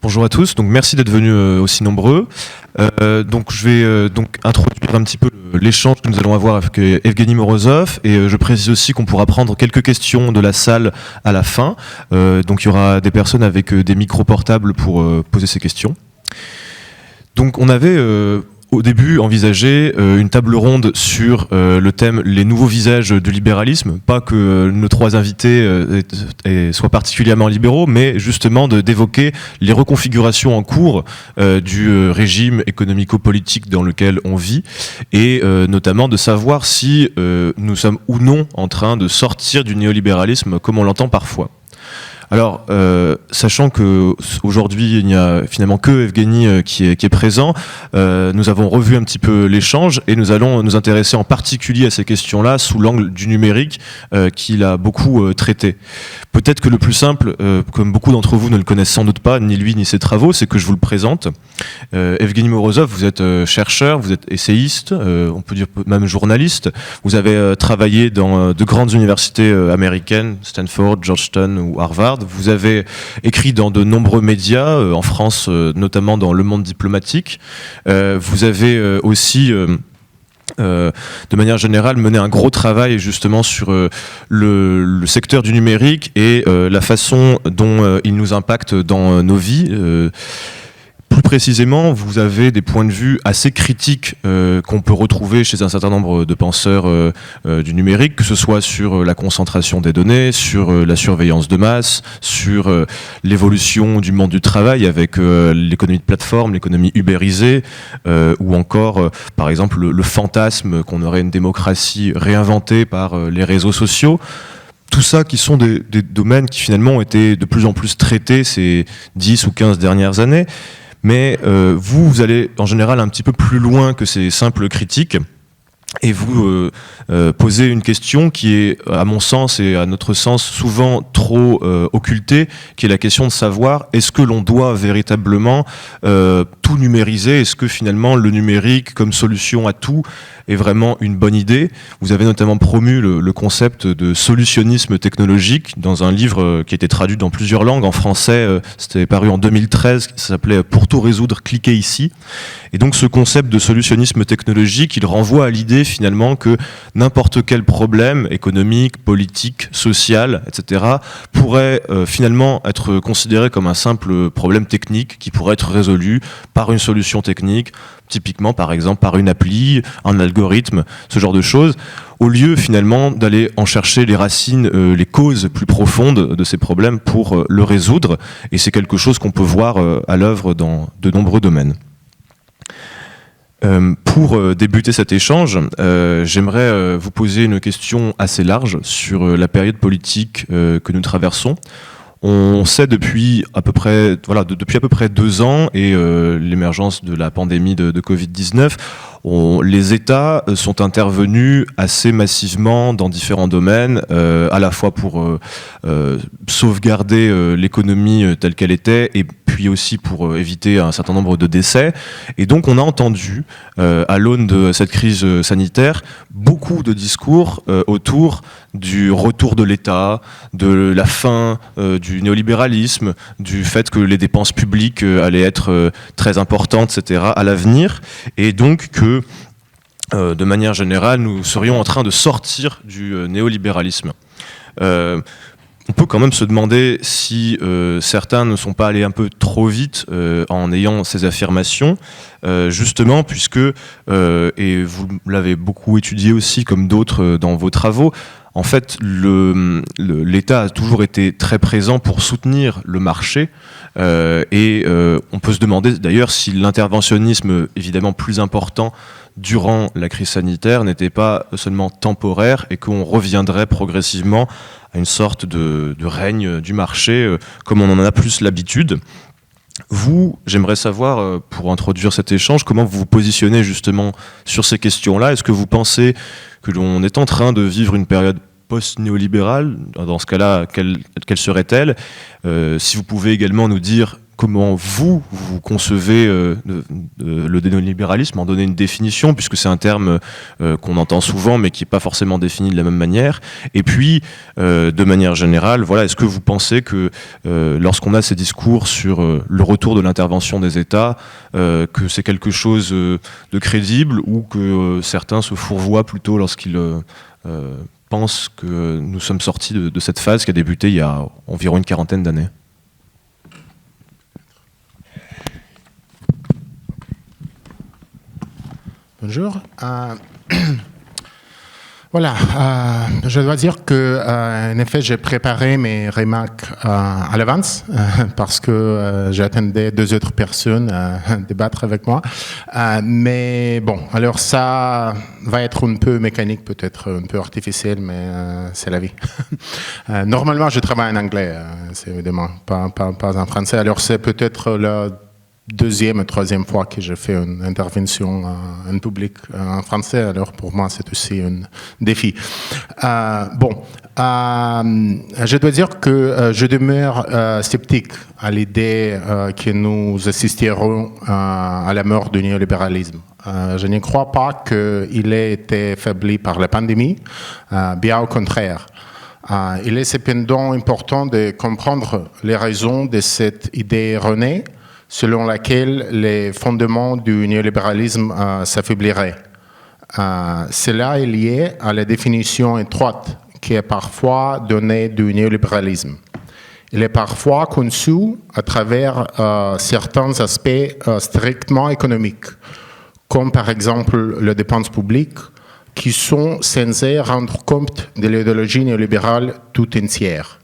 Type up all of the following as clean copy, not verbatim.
Bonjour à tous, donc merci d'être venus aussi nombreux. Donc je vais donc introduire un petit peu l'échange que nous allons avoir avec Evgeny Morozov, et je précise aussi qu'on pourra prendre quelques questions de la salle à la fin. Donc il y aura des personnes avec des micros portables pour poser ces questions. Donc on avait au début envisagé une table ronde sur le thème les nouveaux visages du libéralisme, pas que nos trois invités soient particulièrement libéraux, mais justement d'évoquer les reconfigurations en cours du régime économico-politique dans lequel on vit, et notamment de savoir si nous sommes ou non en train de sortir du néolibéralisme comme on l'entend parfois. Alors, sachant que aujourd'hui il n'y a finalement que Evgeny qui est présent, nous avons revu un petit peu l'échange et nous allons nous intéresser en particulier à ces questions-là sous l'angle du numérique qu'il a beaucoup traité. Peut-être que le plus simple, comme beaucoup d'entre vous ne le connaissent sans doute pas, ni lui ni ses travaux, c'est que je vous le présente. Evgeny Morozov, vous êtes chercheur, vous êtes essayiste, on peut dire même journaliste. Vous avez travaillé dans de grandes universités américaines, Stanford, Georgetown ou Harvard. Vous avez écrit dans de nombreux médias, en France notamment dans Le Monde diplomatique. Vous avez aussi... de manière générale, mené un gros travail justement sur le secteur du numérique et la façon dont il nous impacte dans nos vies. Plus précisément, vous avez des points de vue assez critiques qu'on peut retrouver chez un certain nombre de penseurs du numérique, que ce soit sur la concentration des données, sur la surveillance de masse, sur l'évolution du monde du travail avec l'économie de plateforme, l'économie ubérisée, ou encore, par exemple, le fantasme qu'on aurait une démocratie réinventée par les réseaux sociaux. Tout ça qui sont des domaines qui finalement ont été de plus en plus traités ces 10 ou 15 dernières années. Mais vous allez en général un petit peu plus loin que ces simples critiques et vous posez une question qui est, à mon sens et à notre sens, souvent trop occultée, qui est la question de savoir est-ce que l'on doit véritablement tout numériser ? Est-ce que finalement le numérique comme solution à tout est vraiment une bonne idée ? Vous avez notamment promu le concept de solutionnisme technologique dans un livre qui a été traduit dans plusieurs langues. En français, c'était paru en 2013, qui s'appelait « Pour tout résoudre, cliquez ici ». Et donc ce concept de solutionnisme technologique, il renvoie à l'idée finalement que n'importe quel problème économique, politique, social, etc. pourrait finalement être considéré comme un simple problème technique qui pourrait être résolu par une solution technique, typiquement par exemple par une appli, un algorithme, ce genre de choses, au lieu finalement d'aller en chercher les racines, les causes plus profondes de ces problèmes pour le résoudre. Et c'est quelque chose qu'on peut voir à l'œuvre dans de nombreux domaines. Pour débuter cet échange, j'aimerais vous poser une question assez large sur la période politique que nous traversons. On sait depuis à peu près 2 ans et l'émergence de la pandémie de Covid-19, les États sont intervenus assez massivement dans différents domaines, à la fois pour sauvegarder l'économie telle qu'elle était et puis aussi pour éviter un certain nombre de décès. Et donc on a entendu, à l'aune de cette crise sanitaire, beaucoup de discours autour du retour de l'État, de la fin du néolibéralisme, du fait que les dépenses publiques allaient être très importantes, etc., à l'avenir, et donc que de manière générale, nous serions en train de sortir du néolibéralisme. On peut quand même se demander si certains ne sont pas allés un peu trop vite en ayant ces affirmations, justement puisque, et vous l'avez beaucoup étudié aussi comme d'autres dans vos travaux, en fait, l'État a toujours été très présent pour soutenir le marché et on peut se demander d'ailleurs si l'interventionnisme évidemment plus important durant la crise sanitaire n'était pas seulement temporaire et qu'on reviendrait progressivement à une sorte de règne du marché comme on en a plus l'habitude. Vous, j'aimerais savoir, pour introduire cet échange, comment vous vous positionnez justement sur ces questions-là. Est-ce que vous pensez que l'on est en train de vivre une période post-néolibérale ? Dans ce cas-là, quelle serait-elle ? Si vous pouvez également nous dire comment vous concevez le néolibéralisme, en donner une définition, puisque c'est un terme qu'on entend souvent, mais qui n'est pas forcément défini de la même manière. Et puis, de manière générale, voilà, est-ce que vous pensez que lorsqu'on a ces discours sur le retour de l'intervention des États, que c'est quelque chose de crédible, ou que certains se fourvoient plutôt lorsqu'ils pensent que nous sommes sortis de cette phase qui a débuté il y a environ une quarantaine d'années? Bonjour. Voilà, je dois dire que, en effet, j'ai préparé mes remarques à l'avance parce que j'attendais 2 autres personnes à débattre avec moi. Mais bon, alors ça va être un peu mécanique, peut-être un peu artificiel, mais c'est la vie. Normalement, je travaille en anglais, c'est évidemment pas en français. Alors c'est peut-être la 2e et 3e fois que je fais une intervention en public en français, alors pour moi c'est aussi un défi. Je dois dire que je demeure sceptique à l'idée que nous assisterons à la mort du néolibéralisme. Je ne crois pas qu'il ait été affaibli par la pandémie, bien au contraire. Il est cependant important de comprendre les raisons de cette idée erronée, selon laquelle les fondements du néolibéralisme s'affaibliraient. Cela est lié à la définition étroite qui est parfois donnée du néolibéralisme. Il est parfois conçu à travers certains aspects strictement économiques, comme par exemple les dépenses publiques, qui sont censées rendre compte de l'idéologie néolibérale tout entière.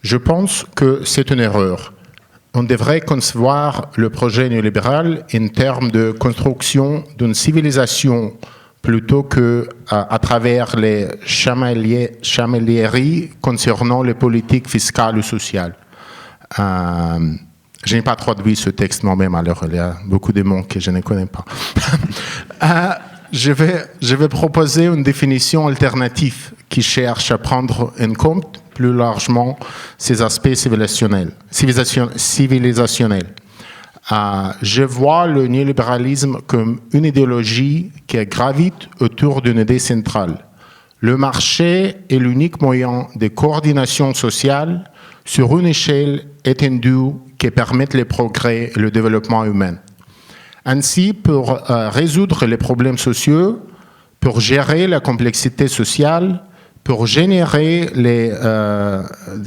Je pense que c'est une erreur. On devrait concevoir le projet néolibéral en termes de construction d'une civilisation plutôt qu'à travers les chamélieries concernant les politiques fiscales ou sociales. Je n'ai pas traduit ce texte moi-même, alors il y a beaucoup de mots que je ne connais pas. Je vais proposer une définition alternative qui cherche à prendre en compte plus largement ces aspects civilisationnels. Je vois le néolibéralisme comme une idéologie qui gravite autour d'une idée centrale. Le marché est l'unique moyen de coordination sociale sur une échelle étendue qui permette les progrès et le développement humain. Ainsi, pour résoudre les problèmes sociaux, pour gérer la complexité sociale, pour générer les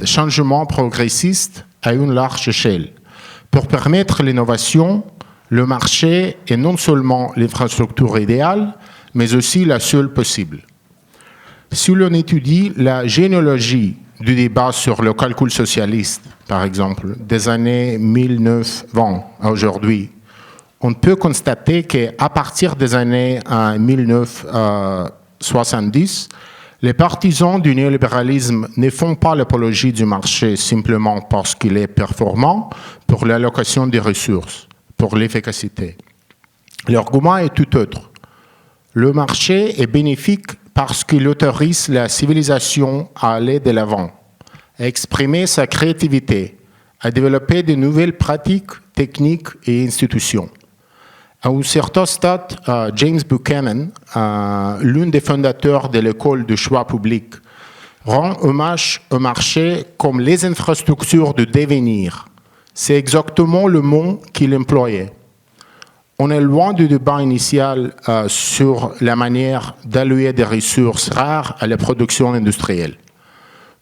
changements progressistes à une large échelle. Pour permettre l'innovation, le marché est non seulement l'infrastructure idéale, mais aussi la seule possible. Si l'on étudie la généalogie du débat sur le calcul socialiste, par exemple, des années 1920 à aujourd'hui, on peut constater qu'à partir des années 1970, les partisans du néolibéralisme ne font pas l'apologie du marché simplement parce qu'il est performant pour l'allocation des ressources, pour l'efficacité. L'argument est tout autre. Le marché est bénéfique parce qu'il autorise la civilisation à aller de l'avant, à exprimer sa créativité, à développer de nouvelles pratiques, techniques et institutions. À un certain stade, James Buchanan, l'un des fondateurs de l'école du choix public, rend hommage au marché comme les infrastructures de devenir. C'est exactement le mot qu'il employait. On est loin du débat initial sur la manière d'allouer des ressources rares à la production industrielle.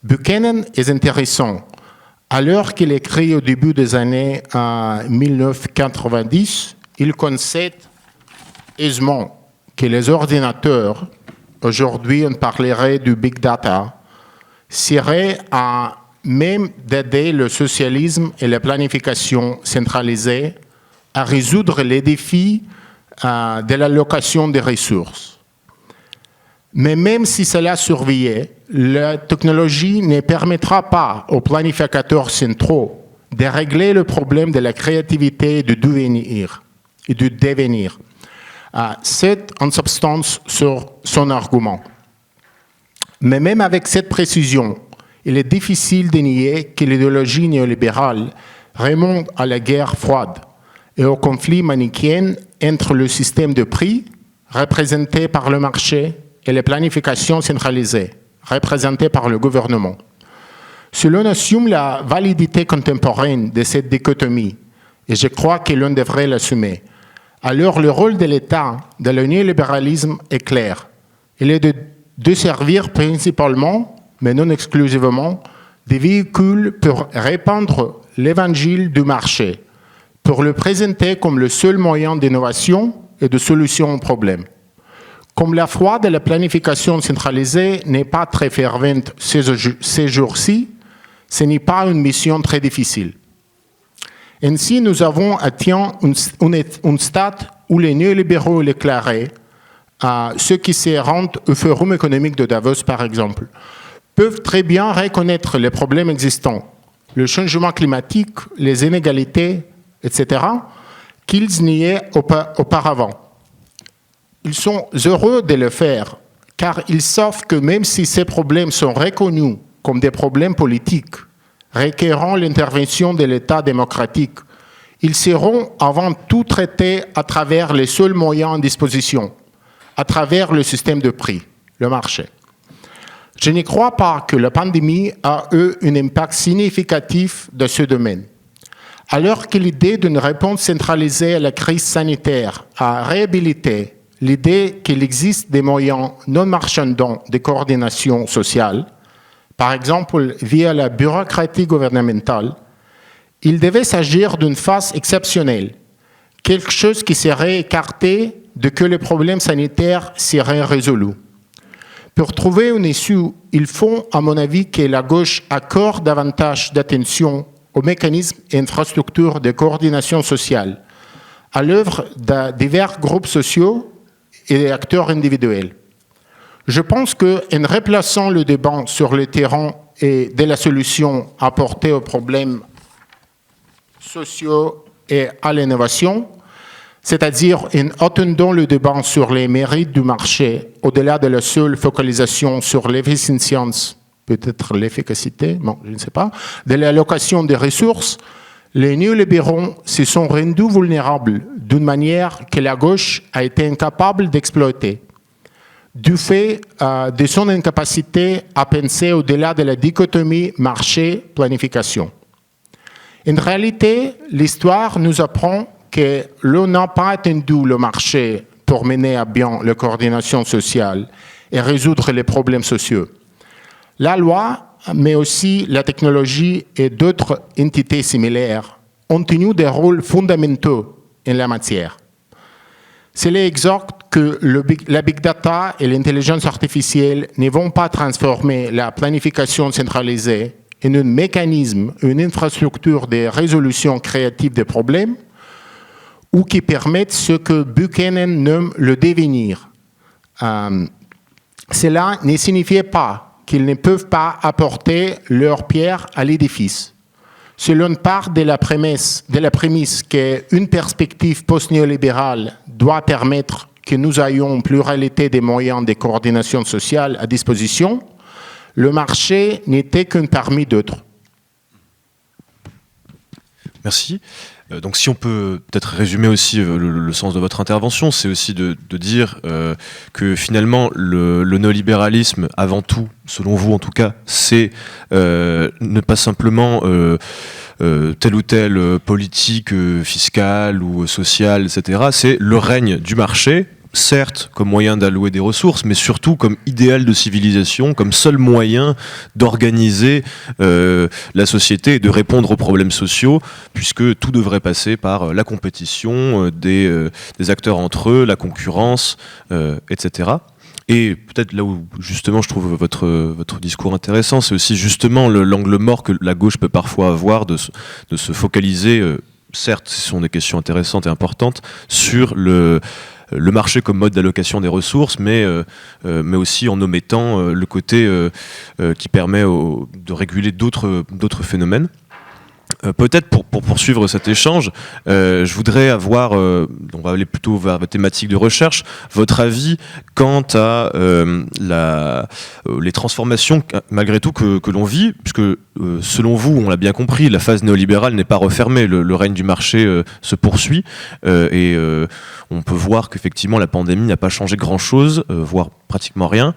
Buchanan est intéressant. Alors qu'il écrit au début des années 1990, il concède aisément que les ordinateurs, aujourd'hui on parlerait du big data, seraient à même d'aider le socialisme et la planification centralisée à résoudre les défis de l'allocation des ressources. Mais même si cela surveillait, la technologie ne permettra pas aux planificateurs centraux de régler le problème de la créativité et du devenir. C'est en substance sur son argument. Mais même avec cette précision, il est difficile de nier que l'idéologie néolibérale remonte à la guerre froide et au conflit manichéen entre le système de prix, représenté par le marché, et les planifications centralisées, représentées par le gouvernement. Si l'on assume la validité contemporaine de cette dichotomie, et je crois que l'on devrait l'assumer, alors le rôle de l'État dans le néolibéralisme est clair. Il est de servir principalement, mais non exclusivement, des véhicules pour répandre l'évangile du marché, pour le présenter comme le seul moyen d'innovation et de solution aux problèmes. Comme la foi de la planification centralisée n'est pas très fervente ces jours-ci, ce n'est pas une mission très difficile. Ainsi, nous avons atteint un stade où les néolibéraux déclarés, ceux qui se rendent au forum économique de Davos par exemple, peuvent très bien reconnaître les problèmes existants, le changement climatique, les inégalités, etc., qu'ils niaient auparavant. Ils sont heureux de le faire, car ils savent que même si ces problèmes sont reconnus comme des problèmes politiques, requérant l'intervention de l'État démocratique, ils seront avant tout traités à travers les seuls moyens en disposition, à travers le système de prix, le marché. Je ne crois pas que la pandémie a eu un impact significatif dans ce domaine. Alors que l'idée d'une réponse centralisée à la crise sanitaire a réhabilité l'idée qu'il existe des moyens non marchandants de coordination sociale, par exemple via la bureaucratie gouvernementale, il devait s'agir d'une phase exceptionnelle, quelque chose qui serait écarté de que les problèmes sanitaires seraient résolus. Pour trouver une issue, il faut, à mon avis, que la gauche accorde davantage d'attention aux mécanismes et infrastructures de coordination sociale, à l'œuvre de divers groupes sociaux et des acteurs individuels. Je pense qu'en replaçant le débat sur le terrain et de la solution apportée aux problèmes sociaux et à l'innovation, c'est-à-dire en attendant le débat sur les mérites du marché au-delà de la seule focalisation sur l'efficience, peut-être l'efficacité, bon, je ne sais pas, de l'allocation des ressources, les néolibéraux se sont rendus vulnérables d'une manière que la gauche a été incapable d'exploiter, du fait de son incapacité à penser au-delà de la dichotomie marché-planification. En réalité, l'histoire nous apprend que l'on n'a pas attendu le marché pour mener à bien la coordination sociale et résoudre les problèmes sociaux. La loi, mais aussi la technologie et d'autres entités similaires ont tenu des rôles fondamentaux en la matière. C'est exact que la big data et l'intelligence artificielle ne vont pas transformer la planification centralisée en un mécanisme, une infrastructure de résolution créative des problèmes, ou qui permettent ce que Buchanan nomme le devenir. Cela ne signifiait pas qu'ils ne peuvent pas apporter leur pierre à l'édifice. Selon part de la prémisse qu'une perspective post-néolibérale doit permettre que nous ayons une pluralité des moyens de coordination sociale à disposition, le marché n'était qu'un parmi d'autres. Merci. Donc si on peut peut-être résumer aussi le sens de votre intervention, c'est aussi de dire que finalement le néolibéralisme, avant tout, selon vous en tout cas, c'est ne pas simplement telle ou telle politique fiscale ou sociale, etc. C'est le règne du marché, certes comme moyen d'allouer des ressources, mais surtout comme idéal de civilisation, comme seul moyen d'organiser la société et de répondre aux problèmes sociaux, puisque tout devrait passer par la compétition des acteurs entre eux, la concurrence, etc. Et peut-être là où justement je trouve votre discours intéressant, c'est aussi justement l'angle mort que la gauche peut parfois avoir de se focaliser, certes ce sont des questions intéressantes et importantes, sur le marché comme mode d'allocation des ressources, mais aussi en omettant le côté qui permet de réguler d'autres phénomènes. Peut-être pour poursuivre cet échange, je voudrais avoir, on va aller plutôt vers la thématique de recherche, votre avis quant à les transformations malgré tout que l'on vit, puisque selon vous, on l'a bien compris, la phase néolibérale n'est pas refermée, le règne du marché se poursuit, et on peut voir qu'effectivement la pandémie n'a pas changé grand-chose, voire pratiquement rien.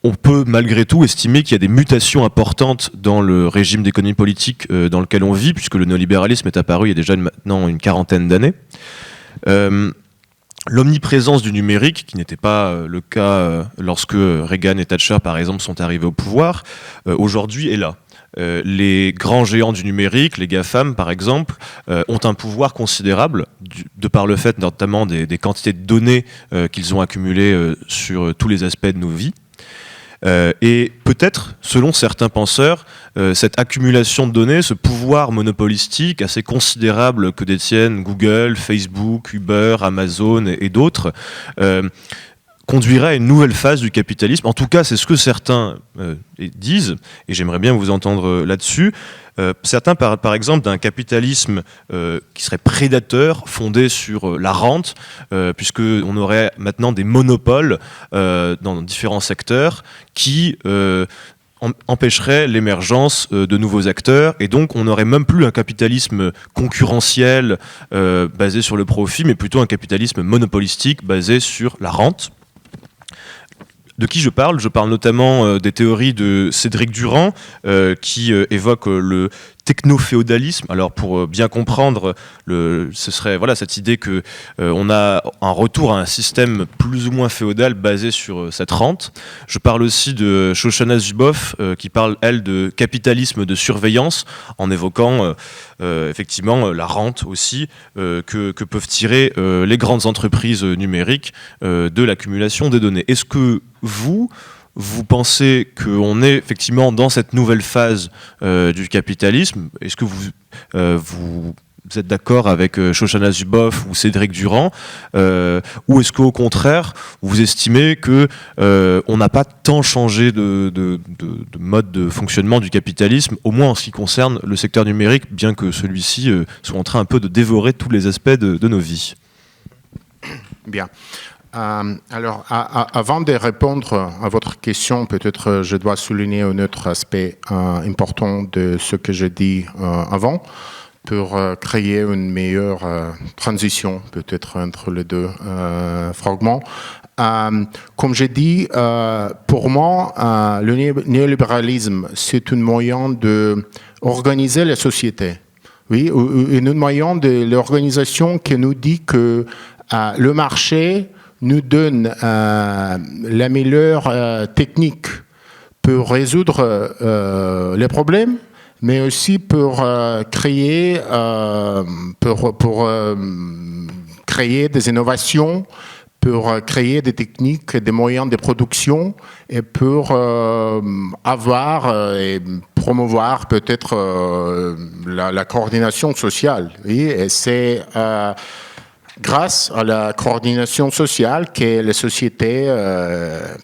On peut malgré tout estimer qu'il y a des mutations importantes dans le régime d'économie politique dans lequel on vit, puisque le néolibéralisme est apparu il y a déjà maintenant une quarantaine d'années. L'omniprésence du numérique, qui n'était pas le cas lorsque Reagan et Thatcher, par exemple, sont arrivés au pouvoir, aujourd'hui est là. Les grands géants du numérique, les GAFAM par exemple, ont un pouvoir considérable de par le fait notamment des quantités de données qu'ils ont accumulées sur tous les aspects de nos vies. Et peut-être, selon certains penseurs, cette accumulation de données, ce pouvoir monopolistique assez considérable que détiennent Google, Facebook, Uber, Amazon et d'autres, conduirait à une nouvelle phase du capitalisme. En tout cas, c'est ce que certains disent, et j'aimerais bien vous entendre là-dessus. Certains parlent par exemple d'un capitalisme qui serait prédateur, fondé sur la rente, puisqu'on aurait maintenant des monopoles dans différents secteurs qui empêcherait l'émergence de nouveaux acteurs, et donc on n'aurait même plus un capitalisme concurrentiel basé sur le profit, mais plutôt un capitalisme monopolistique basé sur la rente. De qui je parle? Je parle notamment des théories de Cédric Durand qui évoque le techno-féodalisme. Alors pour bien comprendre, ce serait voilà, cette idée que on a un retour à un système plus ou moins féodal basé sur cette rente. Je parle aussi de Shoshana Zuboff qui parle, elle, de capitalisme de surveillance, en évoquant effectivement la rente aussi que peuvent tirer les grandes entreprises numériques de l'accumulation des données. Est-ce que vous pensez qu'on est effectivement dans cette nouvelle phase du capitalisme? Est-ce que vous êtes d'accord avec Shoshana Zuboff ou Cédric Durand, ou est-ce qu'au contraire vous estimez que on n'a pas tant changé de mode de fonctionnement du capitalisme, au moins en ce qui concerne le secteur numérique, bien que celui-ci soit en train un peu de dévorer tous les aspects de nos vies? Bien. Alors, avant de répondre à votre question, peut-être je dois souligner un autre aspect important de ce que j'ai dit avant, pour créer une meilleure transition, peut-être entre les deux fragments. Comme j'ai dit, pour moi, le néolibéralisme, c'est un moyen d'organiser la société. Oui, un moyen de l'organisation qui nous dit que le marché nous donne la meilleure technique pour résoudre les problèmes, mais aussi pour créer des innovations, pour créer des techniques et des moyens de production, et pour avoir et promouvoir peut-être la coordination sociale. Oui, et c'est grâce à la coordination sociale que les sociétés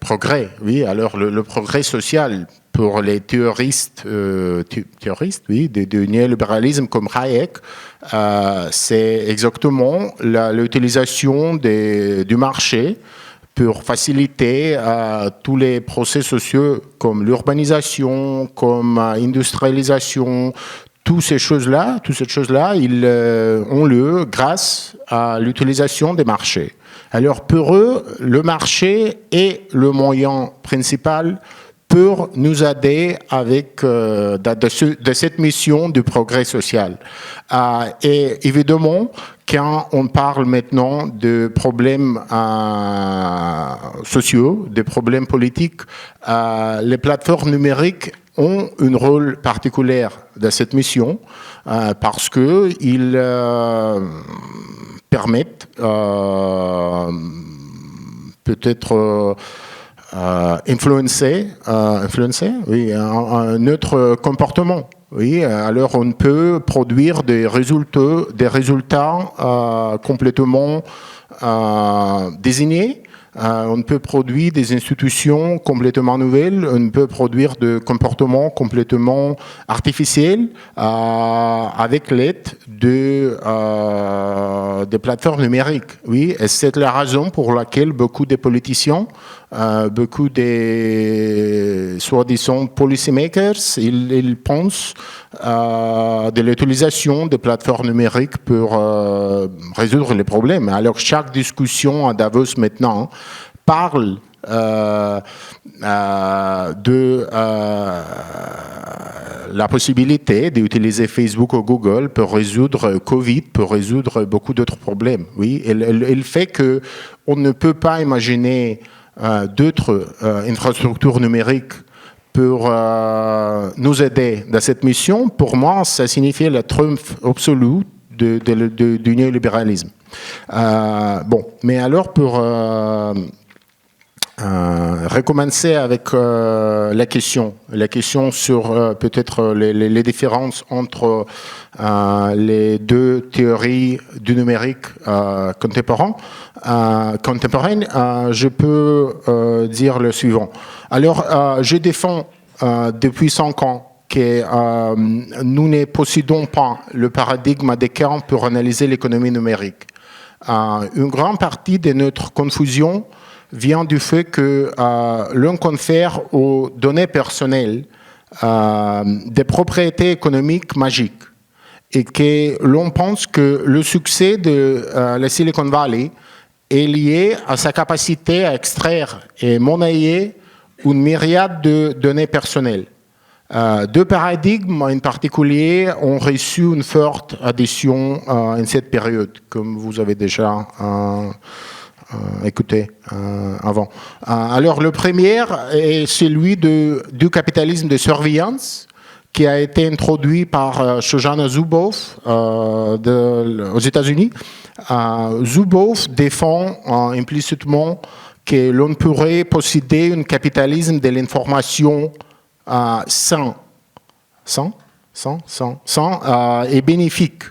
progressent. Oui, alors le progrès social pour les théoristes oui, du néolibéralisme comme Hayek, c'est exactement l'utilisation du marché pour faciliter tous les procès sociaux comme l'urbanisation, comme l'industrialisation. Toutes ces choses-là, ils ont lieu grâce à l'utilisation des marchés. Alors pour eux, le marché est le moyen principal pour nous aider avec de cette mission du progrès social. Et évidemment, quand on parle maintenant de problèmes sociaux, de problèmes politiques, les plateformes numériques ont un rôle particulier dans cette mission parce qu'ils permettent peut-être influencer oui, un autre comportement. Oui, alors on peut produire des résultats complètement désignés, On peut produire des institutions complètement nouvelles, on peut produire des comportements complètement artificiels avec l'aide des plateformes numériques. Oui, et c'est la raison pour laquelle beaucoup de politiciens, beaucoup de soi-disant policymakers, ils pensent de l'utilisation des plateformes numériques pour résoudre les problèmes. Alors chaque discussion à Davos maintenant parle de la possibilité d'utiliser Facebook ou Google pour résoudre Covid, pour résoudre beaucoup d'autres problèmes. Oui, et le fait qu'on ne peut pas imaginer d'autres infrastructures numériques pour nous aider dans cette mission, pour moi, ça signifie le triomphe absolu du néolibéralisme. Bon, mais alors pour recommencer avec la question sur peut-être les différences entre les deux théories du numérique contemporaines, je peux dire le suivant. Alors, je défends depuis 5 ans que nous ne possédons pas le paradigme Descartes pour analyser l'économie numérique. Une grande partie de notre confusion vient du fait que l'on confère aux données personnelles des propriétés économiques magiques et que l'on pense que le succès de la Silicon Valley est lié à sa capacité à extraire et monnayer une myriade de données personnelles. Deux paradigmes en particulier ont reçu une forte adhésion en cette période, comme vous avez déjà écouté avant. Alors le premier est celui du capitalisme de surveillance qui a été introduit par Shoshana Zuboff aux États-Unis. Zuboff défend implicitement que l'on pourrait posséder un capitalisme de l'information sans et bénéfique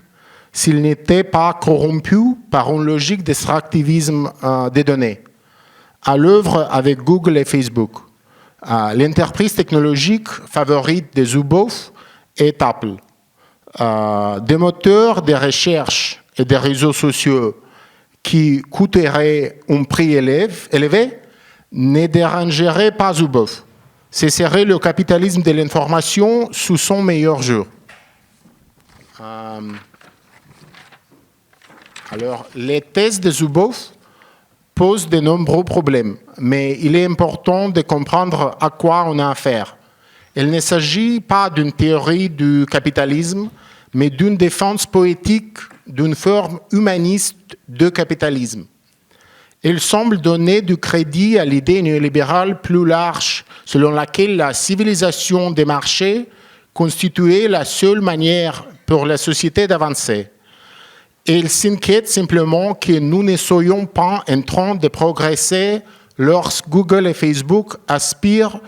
s'il n'était pas corrompu par une logique d'extractivisme des données. À l'œuvre avec Google et Facebook. L'entreprise technologique favorite de Zuboff est Apple. Des moteurs de recherche et des réseaux sociaux qui coûteraient un prix élevé ne dérangeraient pas Zuboff. Ce serait le capitalisme de l'information sous son meilleur jour. Alors, les thèses de Zuboff posent de nombreux problèmes, mais il est important de comprendre à quoi on a affaire. Il ne s'agit pas d'une théorie du capitalisme, mais d'une défense poétique d'une forme humaniste de capitalisme. Il semble donner du crédit à l'idée néolibérale plus large, selon laquelle la civilisation des marchés constituait la seule manière pour la société d'avancer. Et il s'inquiète simplement que nous ne soyons pas en train de progresser lorsque Google et Facebook aspirent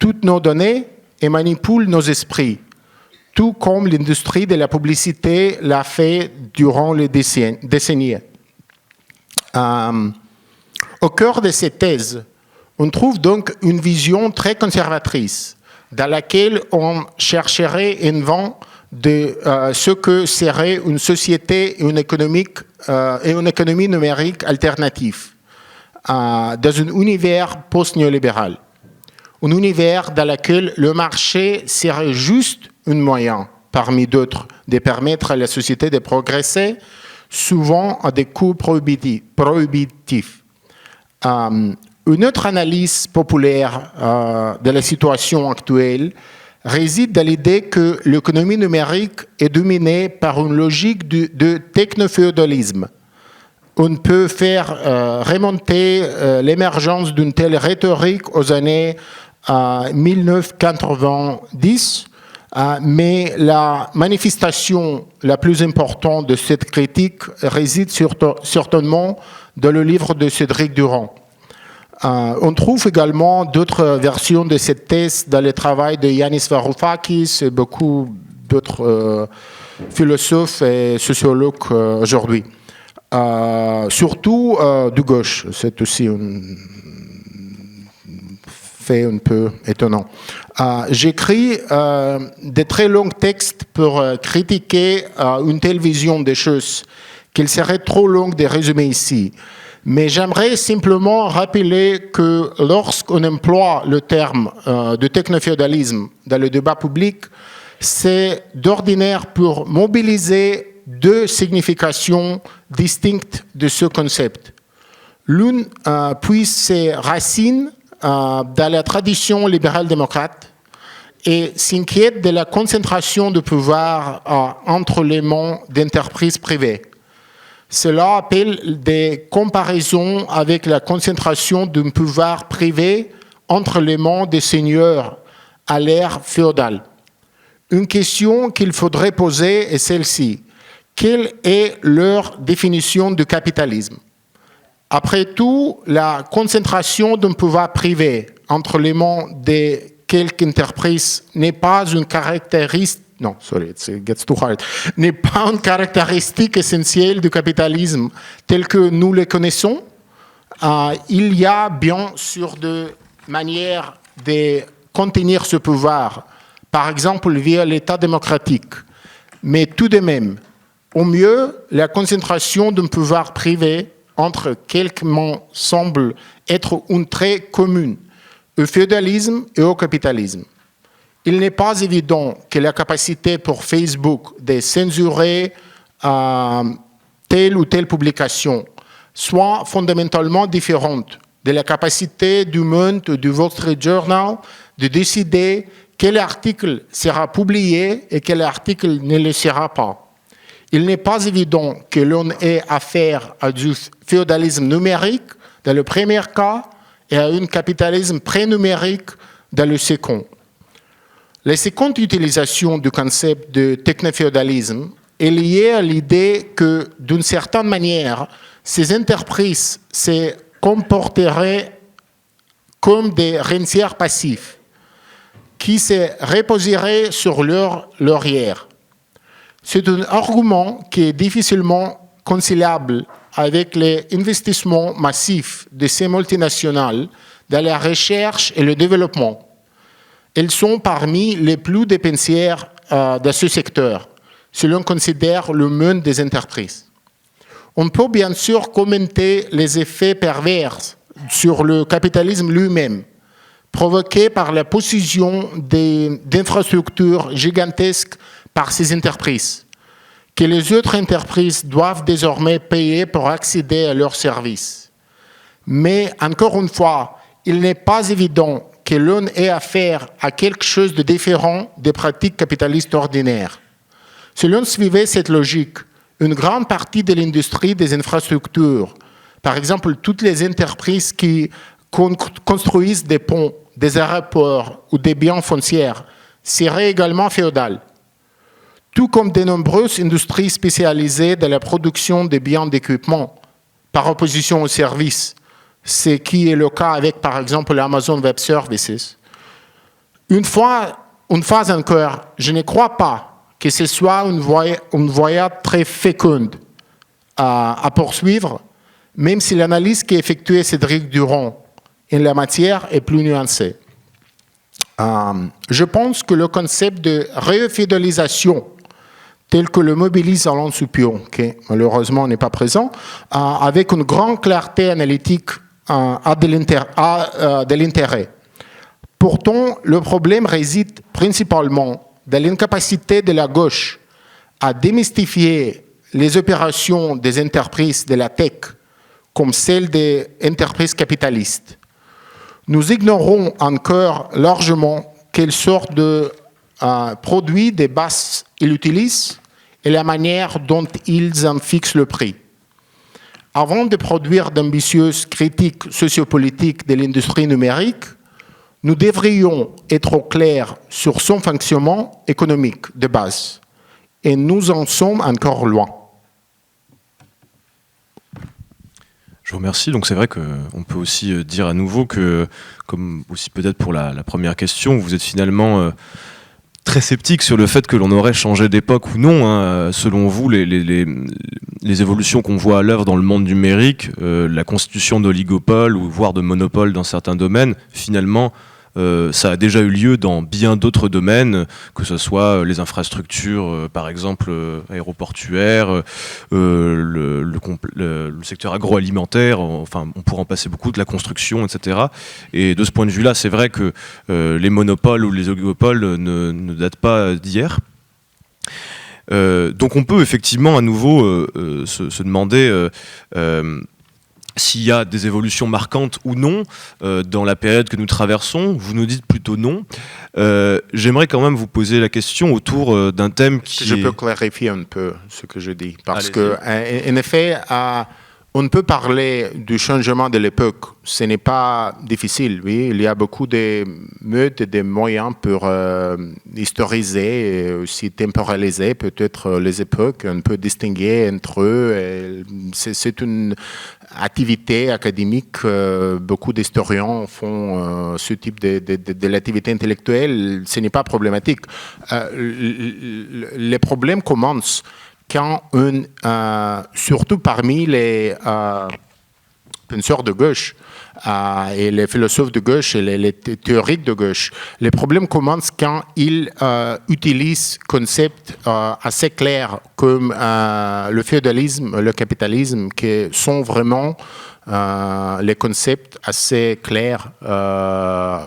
toutes nos données et manipulent nos esprits, tout comme l'industrie de la publicité l'a fait durant les décennies. Au cœur de ces thèses, on trouve donc une vision très conservatrice dans laquelle on chercherait en vain de ce que serait une société et une économie numérique alternative dans un univers post-néolibéral. Un univers dans lequel le marché serait juste un moyen, parmi d'autres, de permettre à la société de progresser, souvent à des coûts prohibitifs. Une autre analyse populaire de la situation actuelle réside dans l'idée que l'économie numérique est dominée par une logique de technoféodalisme. On peut faire remonter l'émergence d'une telle rhétorique aux années 1990, mais la manifestation la plus importante de cette critique réside certainement dans le livre de Cédric Durand. On trouve également d'autres versions de cette thèse dans le travail de Yanis Varoufakis et beaucoup d'autres philosophes et sociologues aujourd'hui. surtout de gauche. C'est aussi un fait un peu étonnant. J'écris des très longs textes pour critiquer une telle vision des choses qu'il serait trop long de résumer ici. Mais j'aimerais simplement rappeler que lorsqu'on emploie le terme de technoféodalisme dans le débat public, c'est d'ordinaire pour mobiliser deux significations distinctes de ce concept. L'une puise ses racines dans la tradition libérale démocrate et s'inquiète de la concentration de pouvoir entre les mains d'entreprises privées. Cela appelle des comparaisons avec la concentration d'un pouvoir privé entre les mains des seigneurs à l'ère féodale. Une question qu'il faudrait poser est celle-ci. Quelle est leur définition du capitalisme? Après tout, la concentration d'un pouvoir privé entre les mains de quelques entreprises n'est pas une caractéristique n'est pas une caractéristique essentielle du capitalisme tel que nous le connaissons. Il y a bien sûr des manières de contenir ce pouvoir, par exemple via l'État démocratique. Mais tout de même, au mieux, la concentration d'un pouvoir privé entre quelques mains semble être une trait commune au féodalisme et au capitalisme. Il n'est pas évident que la capacité pour Facebook de censurer telle ou telle publication soit fondamentalement différente de la capacité du Monde ou du Wall Street Journal de décider quel article sera publié et quel article ne le sera pas. Il n'est pas évident que l'on ait affaire à du féodalisme numérique dans le premier cas et à un capitalisme pré-numérique dans le second. La seconde utilisation du concept de technoféodalisme est liée à l'idée que, d'une certaine manière, ces entreprises se comporteraient comme des rentiers passifs qui se reposeraient sur leur laurière. C'est un argument qui est difficilement conciliable avec les investissements massifs de ces multinationales dans la recherche et le développement. Elles sont parmi les plus dépensières de ce secteur, si l'on considère le monde des entreprises. On peut bien sûr commenter les effets pervers sur le capitalisme lui-même, provoqués par la possession d'infrastructures gigantesques par ces entreprises, que les autres entreprises doivent désormais payer pour accéder à leurs services. Mais encore une fois, il n'est pas évident que l'on ait affaire à quelque chose de différent des pratiques capitalistes ordinaires. Si l'on suivait cette logique, une grande partie de l'industrie des infrastructures, par exemple toutes les entreprises qui construisent des ponts, des aéroports ou des biens fonciers, seraient également féodales. Tout comme de nombreuses industries spécialisées dans la production de biens d'équipement, par opposition aux services, ce qui est le cas avec, par exemple, l'Amazon Web Services. Une fois encore, je ne crois pas que ce soit une voie très féconde à poursuivre, même si l'analyse qu'a effectuée Cédric Durand en la matière est plus nuancée. Je pense que le concept de réféodalisation tel que le mobilise Alain Soupion, qui malheureusement n'est pas présent, avec une grande clarté analytique a de l'intérêt. Pourtant, le problème réside principalement dans l'incapacité de la gauche à démystifier les opérations des entreprises de la tech comme celles des entreprises capitalistes. Nous ignorons encore largement quelle sorte de produits de base ils utilisent et la manière dont ils en fixent le prix. Avant de produire d'ambitieuses critiques sociopolitiques de l'industrie numérique, nous devrions être au clair sur son fonctionnement économique de base. Et nous en sommes encore loin. Je vous remercie. Donc c'est vrai qu'on peut aussi dire à nouveau que, comme aussi peut-être pour la première question, vous êtes finalement très sceptique sur le fait que l'on aurait changé d'époque ou non. Selon vous, les évolutions qu'on voit à l'œuvre dans le monde numérique, la constitution d'oligopoles ou voire de monopoles dans certains domaines, finalement, ça a déjà eu lieu dans bien d'autres domaines, que ce soit les infrastructures, par exemple aéroportuaires, le secteur agroalimentaire, enfin on pourrait en passer beaucoup, de la construction, etc. Et de ce point de vue-là, c'est vrai que les monopoles ou les oligopoles ne datent pas d'hier. Donc on peut effectivement à nouveau se demander s'il y a des évolutions marquantes ou non dans la période que nous traversons. Vous nous dites plutôt non. J'aimerais quand même vous poser la question autour d'un thème qui Je peux clarifier un peu ce que je dis. Parce qu'en effet, on peut parler du changement de l'époque. Ce n'est pas difficile, oui. Il y a beaucoup de modes et de moyens pour historiser et aussi temporaliser peut-être les époques. On peut distinguer entre eux. C'est une activité académique. Beaucoup d'historiens font ce type de l'activité intellectuelle. Ce n'est pas problématique. Les problèmes commencent quand surtout parmi les penseurs de gauche et les philosophes de gauche et les théoriques de gauche, les problèmes commencent quand ils utilisent concepts assez clairs comme le féodalisme, le capitalisme, qui sont vraiment les concepts assez clairs,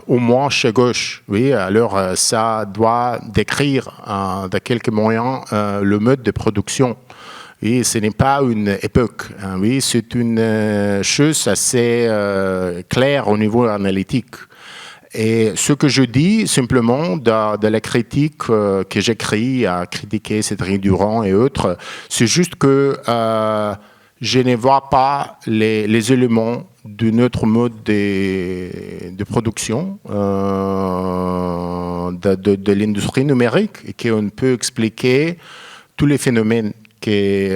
au moins chez gauche. Oui, alors ça doit décrire de quelques moyens le mode de production. Oui, ce n'est pas une époque. Hein, oui, c'est une chose assez claire au niveau analytique. Et ce que je dis simplement de la critique que j'écris à critiquer Cédric Durand et autres, c'est juste que je ne vois pas les éléments d'un autre mode de production de l'industrie numérique et qu'on peut expliquer tous les phénomènes qui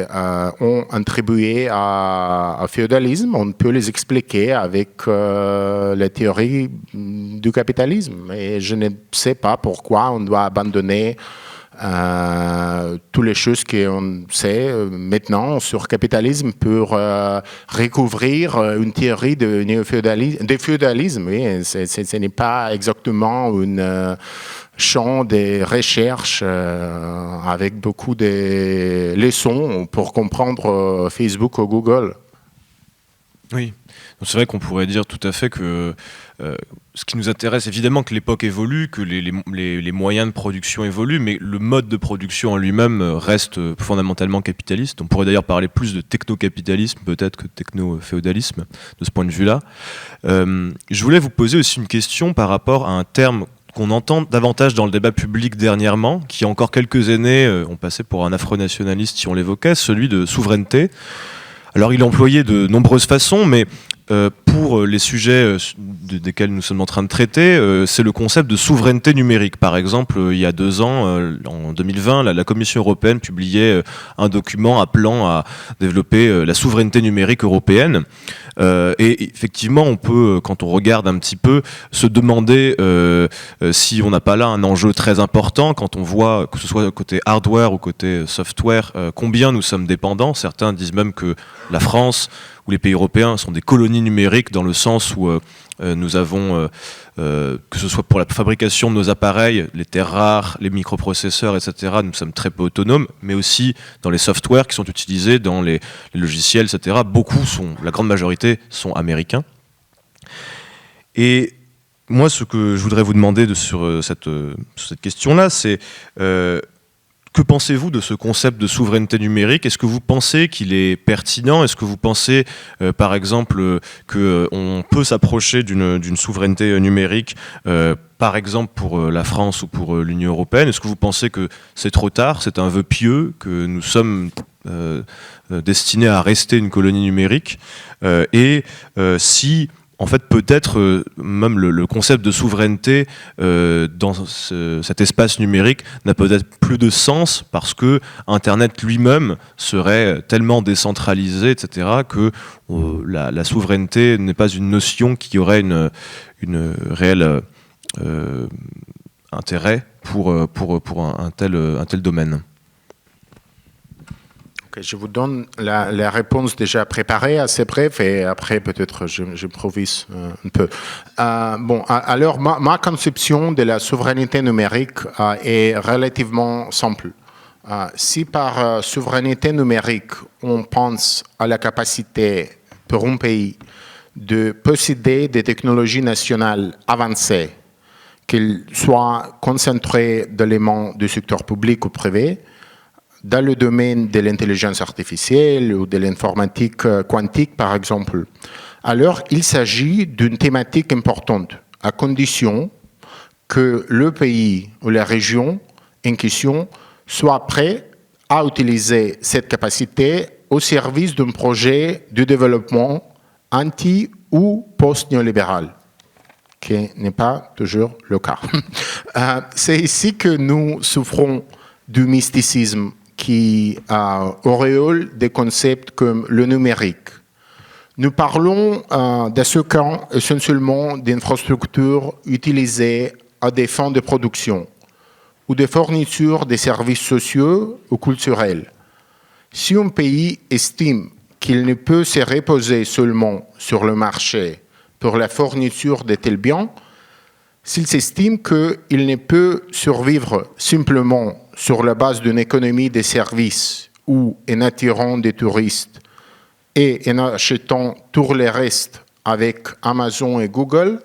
ont attribué à féodalisme. On peut les expliquer avec la théorie du capitalisme. Et je ne sais pas pourquoi on doit abandonner toutes les choses qu'on sait maintenant sur le capitalisme pour recouvrir une théorie de féodalisme. Oui, ce n'est pas exactement une champ de recherche avec beaucoup de leçons pour comprendre Facebook ou Google. Oui, c'est vrai qu'on pourrait dire tout à fait que ce qui nous intéresse, évidemment que l'époque évolue, que les moyens de production évoluent, mais le mode de production en lui-même reste fondamentalement capitaliste. On pourrait d'ailleurs parler plus de techno-capitalisme peut-être que de techno-féodalisme de ce point de vue-là. Je voulais vous poser aussi une question par rapport à un terme qu'on entend davantage dans le débat public dernièrement, qui il y a encore quelques années, on passait pour un afro-nationaliste si on l'évoquait, celui de souveraineté. Alors il est employé de nombreuses façons, mais pour les sujets desquels nous sommes en train de traiter, c'est le concept de souveraineté numérique. Par exemple, il y a 2 ans, en 2020, la Commission européenne publiait un document appelant à développer la souveraineté numérique européenne. Et effectivement, on peut, quand on regarde un petit peu, se demander si on n'a pas là un enjeu très important, quand on voit, que ce soit côté hardware ou côté software, combien nous sommes dépendants. Certains disent même que la France ou les pays européens sont des colonies numériques dans le sens où nous avons, que ce soit pour la fabrication de nos appareils, les terres rares, les microprocesseurs, etc., nous sommes très peu autonomes, mais aussi dans les softwares qui sont utilisés, dans les logiciels, etc., la grande majorité sont américains. Et moi, ce que je voudrais vous demander sur cette question-là, c'est que pensez-vous de ce concept de souveraineté numérique? Est-ce que vous pensez qu'il est pertinent? Est-ce que vous pensez, par exemple, qu'on peut s'approcher d'une souveraineté numérique, par exemple pour la France ou pour l'Union européenne? Est-ce que vous pensez que c'est trop tard, c'est un vœu pieux, que nous sommes destinés à rester une colonie numérique? Et si... En fait, peut-être même le concept de souveraineté dans cet espace numérique n'a peut-être plus de sens parce que Internet lui-même serait tellement décentralisé, etc., que la souveraineté n'est pas une notion qui aurait une réelle intérêt pour un tel domaine. Ok. Je vous donne la réponse déjà préparée, assez brève, et après peut-être j'improvise un peu. Alors ma conception de la souveraineté numérique est relativement simple. Si par souveraineté numérique, on pense à la capacité pour un pays de posséder des technologies nationales avancées, qu'elles soient concentrées dans les mains du secteur public ou privé, dans le domaine de l'intelligence artificielle ou de l'informatique quantique, par exemple, alors il s'agit d'une thématique importante, à condition que le pays ou la région en question soit prêt à utiliser cette capacité au service d'un projet de développement anti- ou post-néolibéral, qui n'est pas toujours le cas. C'est ici que nous souffrons du mysticisme qui auréole des concepts comme le numérique. Nous parlons dans ce cas essentiellement d'infrastructures utilisées à des fins de production ou de fourniture des services sociaux ou culturels. Si un pays estime qu'il ne peut se reposer seulement sur le marché pour la fourniture de tels biens, s'il s'estime qu'il ne peut survivre simplement sur la base d'une économie des services ou en attirant des touristes et en achetant tout le reste avec Amazon et Google,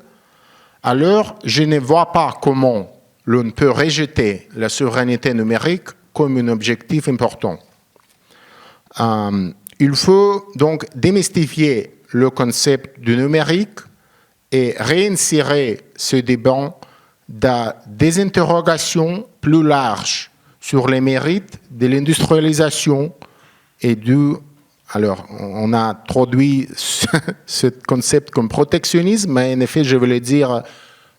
alors je ne vois pas comment l'on peut rejeter la souveraineté numérique comme un objectif important. Il faut donc démystifier le concept du numérique et réinsérer ce débat dans des interrogations plus larges sur les mérites de l'industrialisation et du... Alors, on a introduit ce concept comme protectionnisme, mais en effet, je voulais dire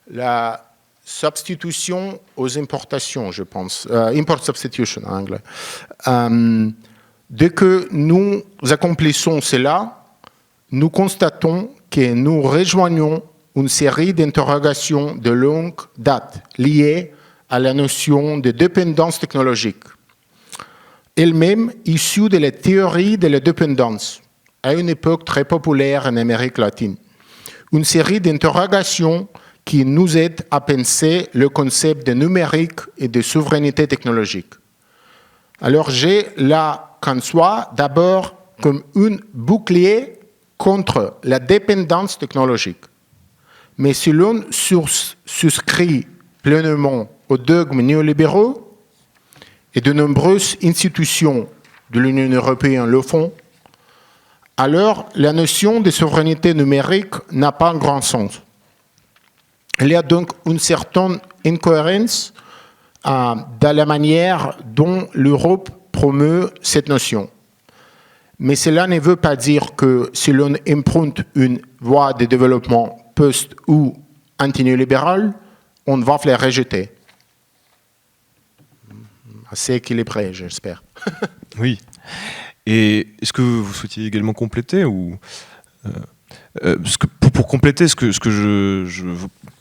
la substitution aux importations, je pense. Import substitution en anglais. Dès que nous accomplissons cela, nous constatons que nous rejoignons une série d'interrogations de longue date liées à la notion de dépendance technologique, elle-même issue de la théorie de la dépendance, à une époque très populaire en Amérique latine. Une série d'interrogations qui nous aident à penser le concept de numérique et de souveraineté technologique. Alors j'ai là qu'en soit d'abord comme un bouclier contre la dépendance technologique. Mais si l'on souscrit pleinement aux dogmes néolibéraux, et de nombreuses institutions de l'Union européenne le font, alors la notion de souveraineté numérique n'a pas un grand sens. Il y a donc une certaine incohérence dans la manière dont l'Europe promeut cette notion. Mais cela ne veut pas dire que si l'on emprunte une voie de développement post- ou anti-néolibérale, on va la rejeter. Assez équilibré, j'espère. Oui. Et est-ce que vous souhaitiez également compléter ou pour compléter, ce que je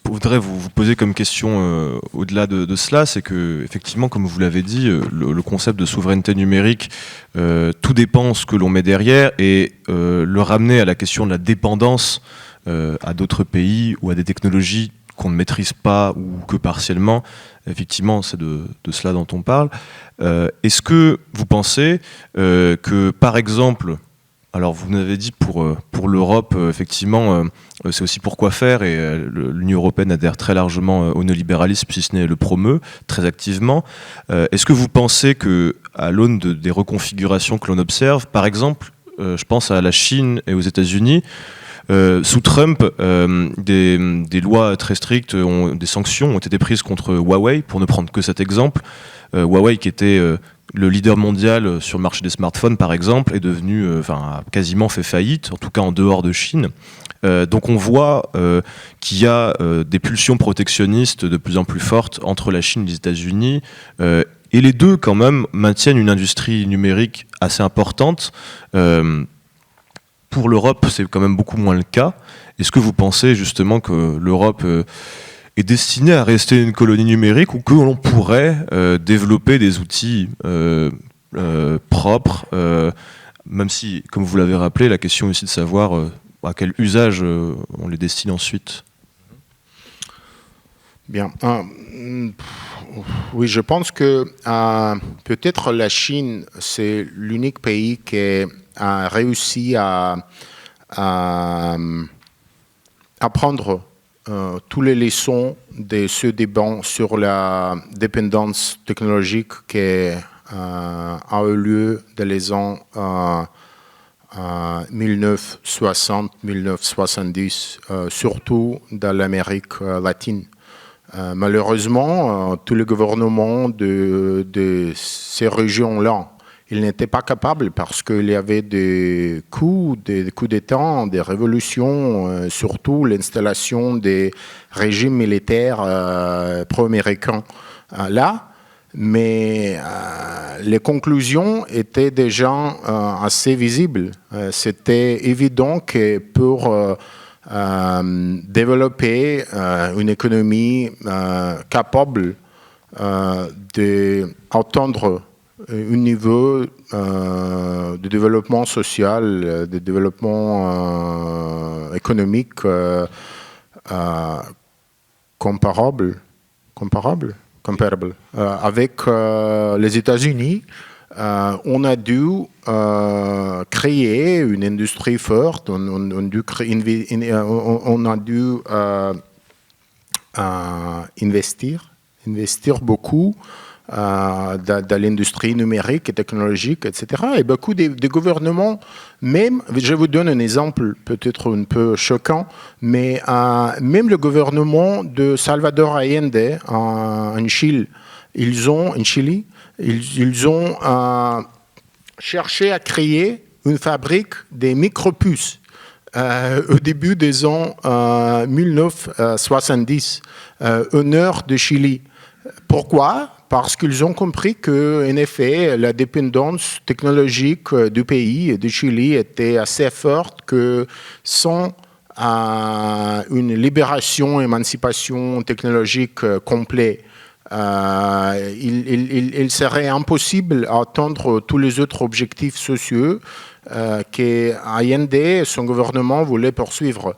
voudrais vous poser comme question au-delà de cela, c'est que effectivement, comme vous l'avez dit, le concept de souveraineté numérique, tout dépend ce que l'on met derrière, et le ramener à la question de la dépendance à d'autres pays ou à des technologies qu'on ne maîtrise pas ou que partiellement, effectivement, c'est de cela dont on parle. Est-ce que vous pensez que, par exemple, alors vous m'avez dit pour l'Europe, effectivement, c'est aussi pour quoi faire, et l'Union européenne adhère très largement au néolibéralisme, si ce n'est le promeut très activement. Est-ce que vous pensez qu'à l'aune des reconfigurations que l'on observe, par exemple, je pense à la Chine et aux États-Unis, sous Trump, des lois très strictes, des sanctions ont été prises contre Huawei, pour ne prendre que cet exemple. Huawei, qui était le leader mondial sur le marché des smartphones, par exemple, est devenu, a quasiment fait faillite, en tout cas en dehors de Chine. Donc on voit qu'il y a des pulsions protectionnistes de plus en plus fortes entre la Chine et les États-Unis. Et les deux, quand même, maintiennent une industrie numérique assez importante. Pour l'Europe, c'est quand même beaucoup moins le cas. Est-ce que vous pensez justement que l'Europe est destinée à rester une colonie numérique, ou que l'on pourrait développer des outils propres, même si, comme vous l'avez rappelé, la question est aussi de savoir à quel usage on les destine ensuite. Bien. Oui, je pense que peut-être la Chine, c'est l'unique pays qui a réussi à apprendre toutes les leçons de ce débat sur la dépendance technologique qui a eu lieu dans les ans 1960-1970, surtout dans l'Amérique latine. Malheureusement, tous les gouvernements de ces régions-là, ils n'étaient pas capables parce qu'il y avait des coups d'État, des révolutions, surtout l'installation des régimes militaires pro-américains là. Mais les conclusions étaient déjà assez visibles. C'était évident que pour développer une économie capable d'atteindre un niveau de développement social, de développement économique comparable avec les États-Unis. On a dû créer une industrie forte, on a dû investir beaucoup dans l'industrie numérique et technologique, etc. Et beaucoup de gouvernements, même, je vous donne un exemple peut-être un peu choquant, mais même le gouvernement de Salvador Allende en Chili, ils ont cherché à créer une fabrique des micropuces au début des ans 1970, au nord de Chili. Pourquoi ? Parce qu'ils ont compris qu'en effet, la dépendance technologique du pays et du Chili était assez forte, que sans une libération, émancipation technologique complète, il serait impossible d'atteindre tous les autres objectifs sociaux qu'Allende et son gouvernement voulaient poursuivre.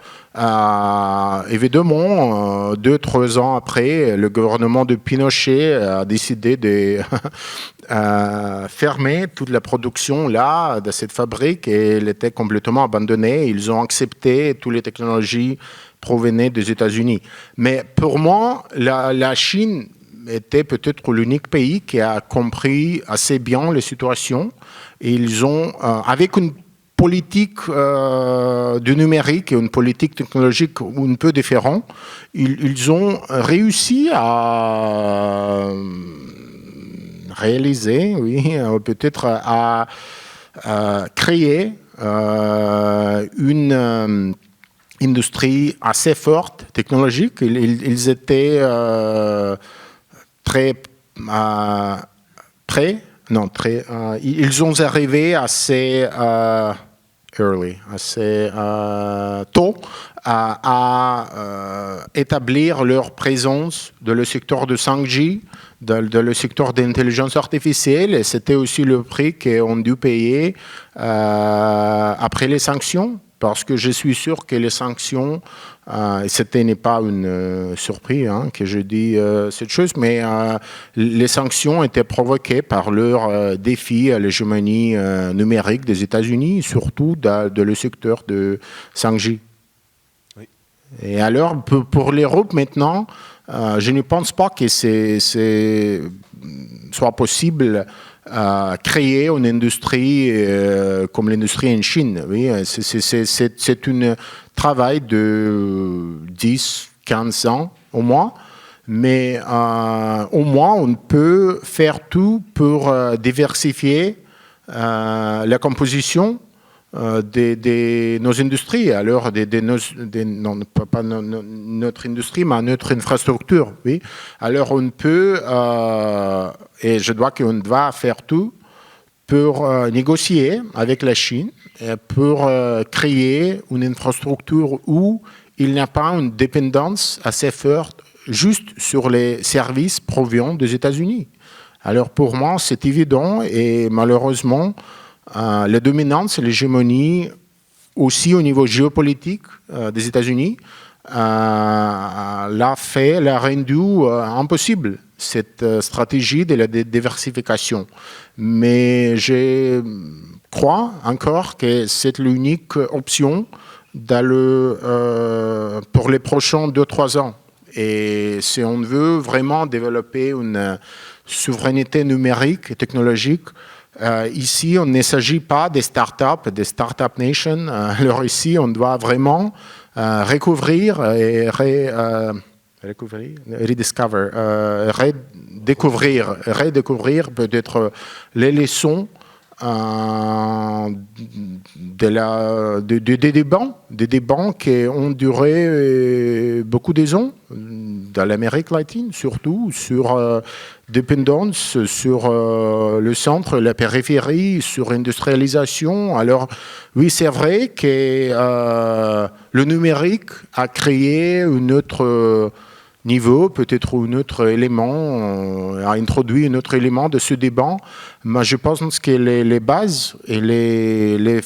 Évidemment, 2-3 ans après, le gouvernement de Pinochet a décidé de fermer toute la production là, de cette fabrique, et elle était complètement abandonnée. Ils ont accepté toutes les technologies provenaient des États-Unis. Mais pour moi, la Chine était peut-être l'unique pays qui a compris assez bien les situations. Et ils ont, avec une politique du numérique et une politique technologique un peu différente, ils ont réussi à réaliser, oui, peut-être à créer une industrie assez forte, technologique. Ils étaient très prêts. Non, ils ont arrivé assez tôt à établir leur présence dans le secteur de 5G, dans le secteur d'intelligence artificielle, et c'était aussi le prix qu'on a dû payer après les sanctions. Parce que je suis sûr que les sanctions, et ce n'est pas une surprise que je dis cette chose, mais les sanctions étaient provoquées par leur défi à l'hégémonie numérique des États-Unis, surtout dans le secteur de 5G. Oui. Et alors, pour l'Europe maintenant, je ne pense pas que soit possible créer une industrie comme l'industrie en Chine. Oui, c'est un travail de 10-15 ans au moins, mais au moins on peut faire tout pour diversifier la composition de nos industries, alors non, pas notre industrie, mais notre infrastructure. Oui. Alors on peut, et je dois qu'on va faire tout pour négocier avec la Chine, pour créer une infrastructure où il n'y a pas une dépendance assez forte juste sur les services provenant des États-Unis. Alors pour moi, c'est évident et malheureusement, la dominance et l'hégémonie aussi au niveau géopolitique des États-Unis l'a rendu impossible cette stratégie de la diversification. Mais je crois encore que c'est l'unique option pour les prochains 2-3 ans. Et si on veut vraiment développer une souveraineté numérique et technologique, ici, on ne s'agit pas des startups nation. Alors ici, on doit vraiment redécouvrir peut-être les leçons des débats qui ont duré beaucoup de ans dans l'Amérique latine, surtout sur dépendance, sur le centre, la périphérie, sur industrialisation. Alors oui, c'est vrai que le numérique a créé un autre niveau, peut-être un autre élément, a introduit un autre élément de ce débat, mais je pense que les bases et les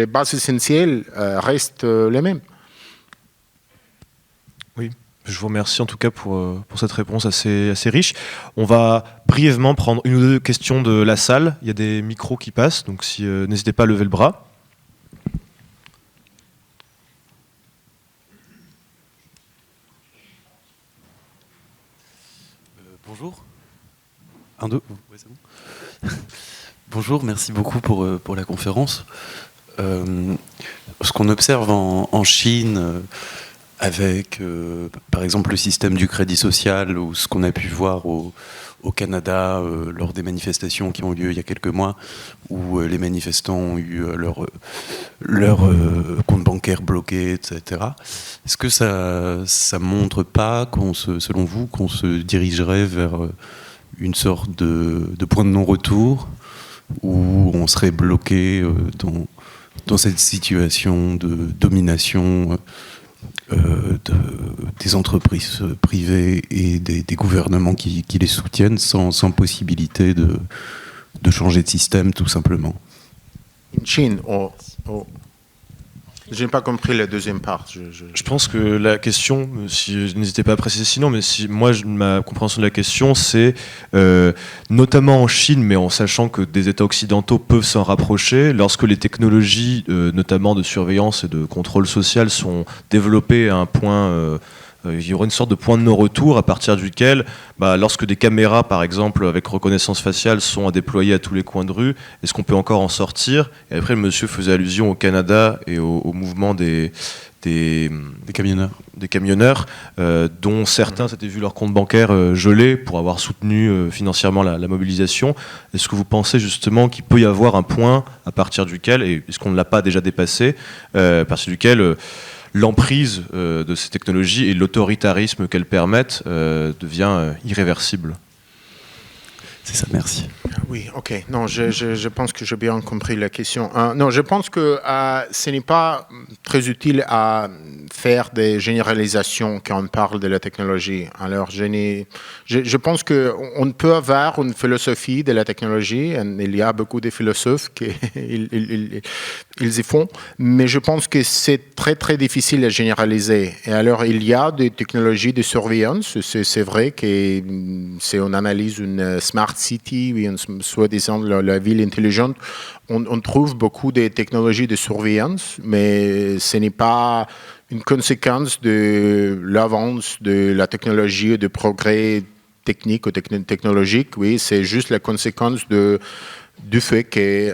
bases essentielles restent les mêmes. Oui, je vous remercie en tout cas pour cette réponse assez riche. On va brièvement prendre une ou deux questions de la salle. Il y a des micros qui passent, donc n'hésitez pas à lever le bras. Bonjour. 1, 2. Ouais, c'est bon. Bonjour, merci beaucoup pour la conférence. Ce qu'on observe en Chine avec, par exemple, le système du crédit social ou ce qu'on a pu voir au Canada lors des manifestations qui ont eu lieu il y a quelques mois où les manifestants ont eu leur compte bancaire bloqué, etc. Est-ce que ça montre pas, selon vous, qu'on se dirigerait vers une sorte de point de non-retour où on serait bloqué dans cette situation de domination des entreprises privées et des gouvernements qui les soutiennent sans possibilité de changer de système, tout simplement. En Chine, je n'ai pas compris la deuxième part. Je pense que la question, n'hésitez pas à préciser sinon, mais ma compréhension de la question, c'est notamment en Chine, mais en sachant que des États occidentaux peuvent s'en rapprocher, lorsque les technologies, notamment de surveillance et de contrôle social, sont développées à un point... il y aura une sorte de point de non-retour à partir duquel, lorsque des caméras, par exemple, avec reconnaissance faciale, sont à déployer à tous les coins de rue, est-ce qu'on peut encore en sortir ? Et après, le monsieur faisait allusion au Canada et au mouvement des camionneurs, dont certains s'étaient vu leur compte bancaire gelé pour avoir soutenu financièrement la mobilisation. Est-ce que vous pensez justement qu'il peut y avoir un point à partir duquel, et est-ce qu'on ne l'a pas déjà dépassé, à partir duquel... l'emprise de ces technologies et l'autoritarisme qu'elles permettent devient irréversible. C'est ça, merci. Oui, ok. Non, je pense que j'ai bien compris la question. Non, je pense que ce n'est pas très utile à faire des généralisations quand on parle de la technologie. Alors, je pense qu'on peut avoir une philosophie de la technologie. Il y a beaucoup de philosophes qui ils y font, mais je pense que c'est très, très difficile à généraliser. Et alors, il y a des technologies de surveillance. C'est vrai que si on analyse une smart city, soi-disant la ville intelligente, on trouve beaucoup de technologies de surveillance, mais ce n'est pas une conséquence de l'avance de la technologie et du progrès technique ou technologique. Oui, c'est juste la conséquence du fait que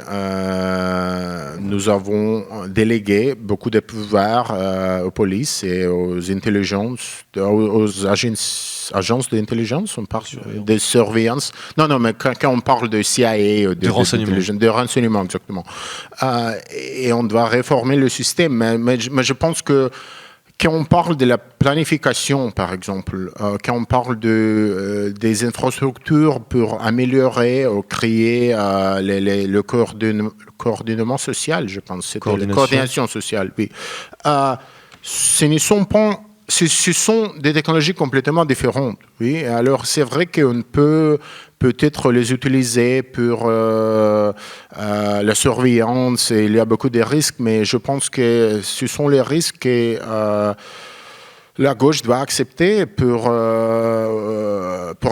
nous avons délégué beaucoup de pouvoirs aux polices et aux intelligences, aux agences d'intelligence, on parle de surveillance. Non, mais quand on parle de CIA, de renseignement, exactement. Et on doit réformer le système. Mais je pense que quand on parle de la planification, par exemple, quand on parle des infrastructures pour améliorer ou créer le coordonnement social, je pense, c'était la coordination sociale, oui. Ce ne sont pas ce sont des technologies complètement différentes. Oui, alors c'est vrai qu'on peut peut-être les utiliser pour la surveillance, et il y a beaucoup de risques, mais je pense que ce sont les risques que la gauche doit accepter pour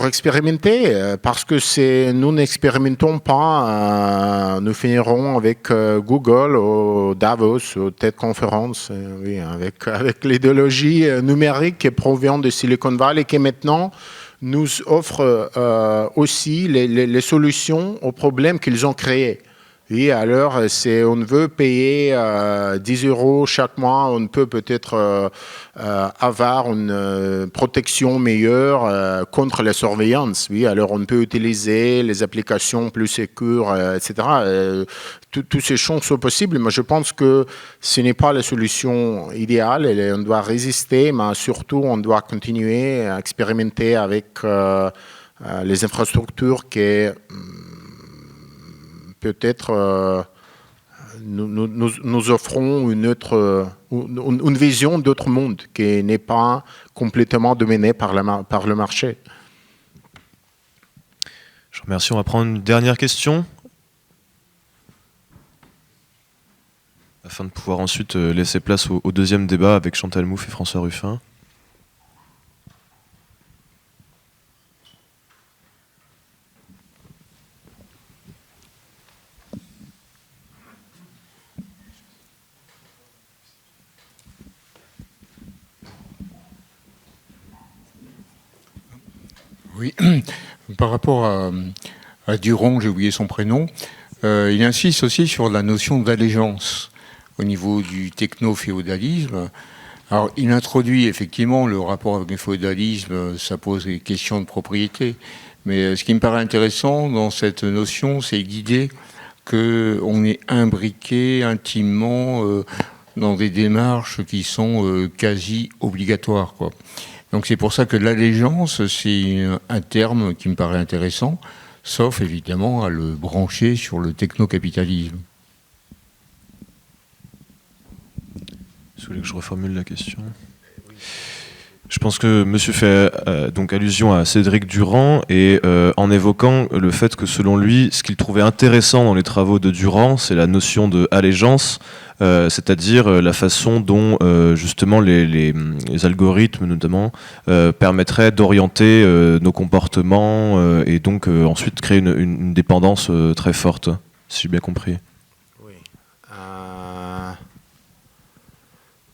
expérimenter, parce que nous n'expérimentons pas, nous finirons avec Google au Davos, aux TED Conference, oui, avec l'idéologie numérique qui provient de Silicon Valley, qui maintenant nous offre aussi les solutions aux problèmes qu'ils ont créés. Oui, alors on veut payer 10 € chaque mois, on peut peut-être avoir une protection meilleure contre la surveillance. Oui, alors on peut utiliser les applications plus sécures, etc. Toutes ces choses sont possibles, mais je pense que ce n'est pas la solution idéale. Et on doit résister, mais surtout on doit continuer à expérimenter avec les infrastructures qui peut-être nous offrons une vision d'autre monde qui n'est pas complètement dominée par le marché. Je vous remercie. On va prendre une dernière question, afin de pouvoir ensuite laisser place au deuxième débat avec Chantal Mouffe et François Ruffin. Oui, par rapport à Durand, j'ai oublié son prénom, il insiste aussi sur la notion d'allégeance au niveau du techno-féodalisme. Alors, il introduit effectivement le rapport avec le féodalisme, ça pose des questions de propriété, mais ce qui me paraît intéressant dans cette notion, c'est l'idée qu'on est imbriqué intimement dans des démarches qui sont quasi obligatoires, quoi. Donc c'est pour ça que l'allégeance, c'est un terme qui me paraît intéressant, sauf évidemment à le brancher sur le techno-capitalisme. Vous voulez que je reformule la question ? Je pense que monsieur fait donc allusion à Cédric Durand, et en évoquant le fait que selon lui, ce qu'il trouvait intéressant dans les travaux de Durand, c'est la notion de allégeance, c'est-à-dire la façon dont justement les algorithmes notamment permettraient d'orienter nos comportements et donc ensuite créer une dépendance très forte, si j'ai bien compris. Oui,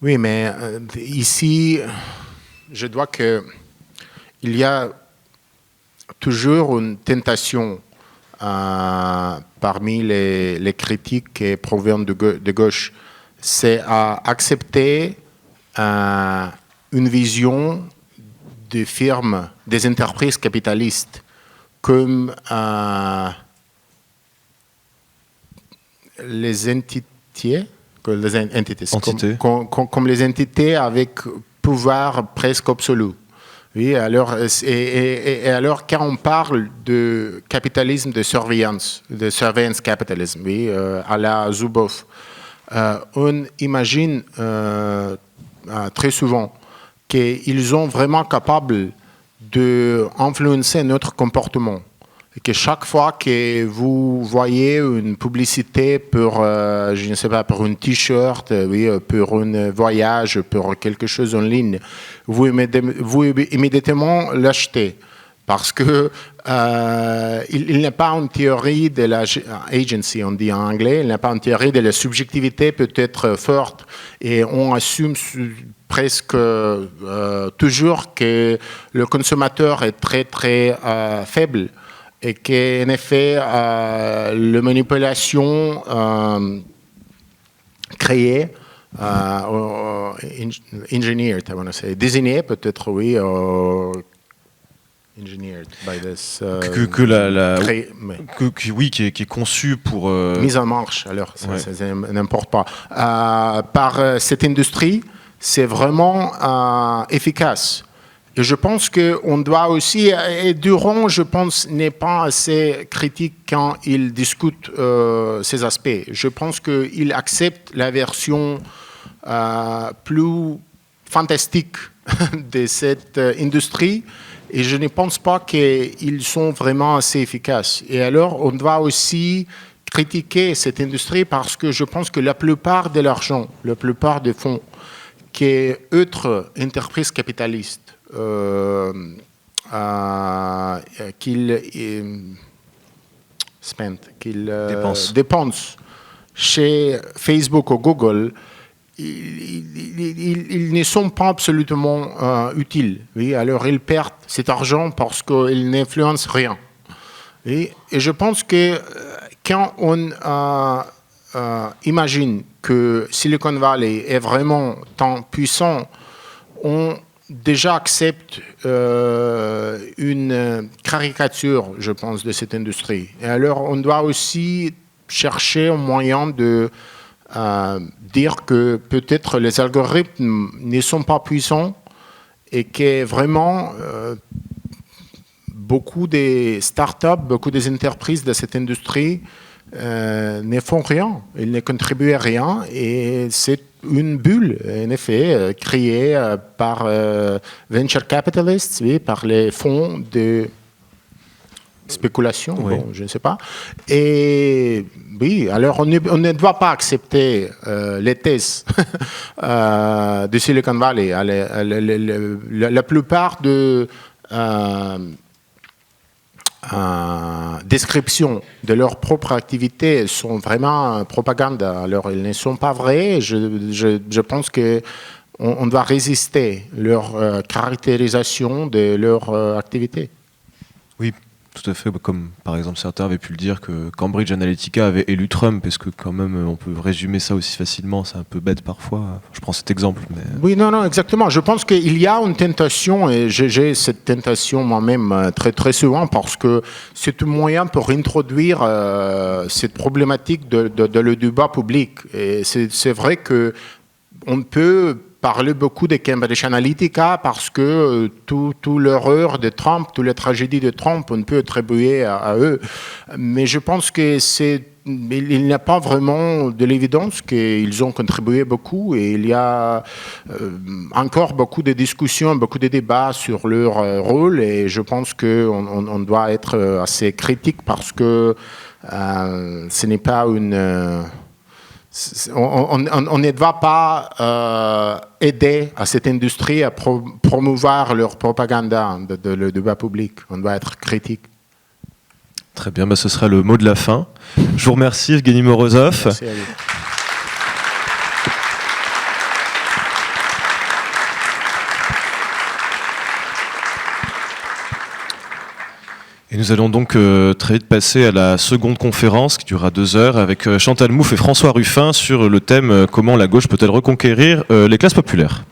oui, mais ici, je dois que il y a toujours une tentation parmi les critiques qui proviennent de gauche, c'est à accepter une vision des firmes, des entreprises capitalistes comme les entités, comme les entités avec pouvoir presque absolu. Oui, alors, alors quand on parle de capitalisme de surveillance capitalisme, oui, à la Zuboff, on imagine très souvent qu'ils sont vraiment capables d'influencer notre comportement. Et que chaque fois que vous voyez une publicité pour, je ne sais pas, pour un t-shirt, oui, pour un voyage, pour quelque chose en ligne, vous immédiatement l'achetez. Parce que il n'est pas une théorie de la agency, on dit en anglais, il n'est pas une théorie de la subjectivité peut-être forte, et on assume presque toujours que le consommateur est très très faible, et qu'en effet la manipulation créée, engineered, I want to say, désignée peut-être, oui, engineered by this, oui, qui est conçu pour mise en marche. Alors, ça n'importe pas. Par cette industrie, c'est vraiment efficace. Et je pense qu'on doit aussi, et Durand, je pense, n'est pas assez critique quand il discute ces aspects. Je pense qu'il accepte la version plus fantastique de cette industrie et je ne pense pas qu'ils sont vraiment assez efficaces. Et alors, on doit aussi critiquer cette industrie parce que je pense que la plupart de l'argent, la plupart des fonds qu'autres entreprises capitalistes qu'ils dépensent chez Facebook ou Google, ils ne sont pas absolument utiles. Oui? Alors ils perdent cet argent parce qu'ils n'influencent rien. Oui? Et je pense que quand on imagine que Silicon Valley est vraiment tant puissant, on déjà accepte une caricature, je pense, de cette industrie. Et alors, on doit aussi chercher un moyen de dire que peut-être les algorithmes ne sont pas puissants et que vraiment beaucoup des startups, beaucoup des entreprises de cette industrie ne font rien, ils ne contribuent à rien et c'est une bulle, en effet, créée par venture capitalists, oui, par les fonds de spéculation, Oui. bon, je ne sais pas. Et oui, alors on ne doit pas accepter les thèses de Silicon Valley. La plupart de descriptions de leur propre activité sont vraiment propagande. Alors, ils ne sont pas vrais. Je pense qu'on doit résister leur caractérisation de leur activité. Oui, tout à fait. Comme par exemple certains avaient pu le dire que Cambridge Analytica avait élu Trump, est-ce que quand même on peut résumer ça aussi facilement? C'est un peu bête parfois. Je prends cet exemple. Mais... Oui, non, exactement. Je pense qu'il y a une tentation, et j'ai cette tentation moi-même très, très souvent, parce que c'est un moyen pour introduire cette problématique de le débat public. Et c'est vrai qu'on peut parler beaucoup de Cambridge Analytica parce que tout l'horreur de Trump, toutes les tragédies de Trump, on peut attribuer à eux. Mais je pense que il n'y a pas vraiment de l'évidence qu'ils ont contribué beaucoup et il y a encore beaucoup de discussions, beaucoup de débats sur leur rôle et je pense qu'on doit être assez critique parce que ce n'est pas une... On ne doit pas aider à cette industrie à promouvoir leur propagande de le débat public. On doit être critique. Très bien, ce sera le mot de la fin. Je vous remercie, Evgeny Morozov. Merci à vous. Et nous allons donc très vite passer à la seconde conférence qui durera 2 heures avec Chantal Mouffe et François Ruffin sur le thème « Comment la gauche peut-elle reconquérir les classes populaires ».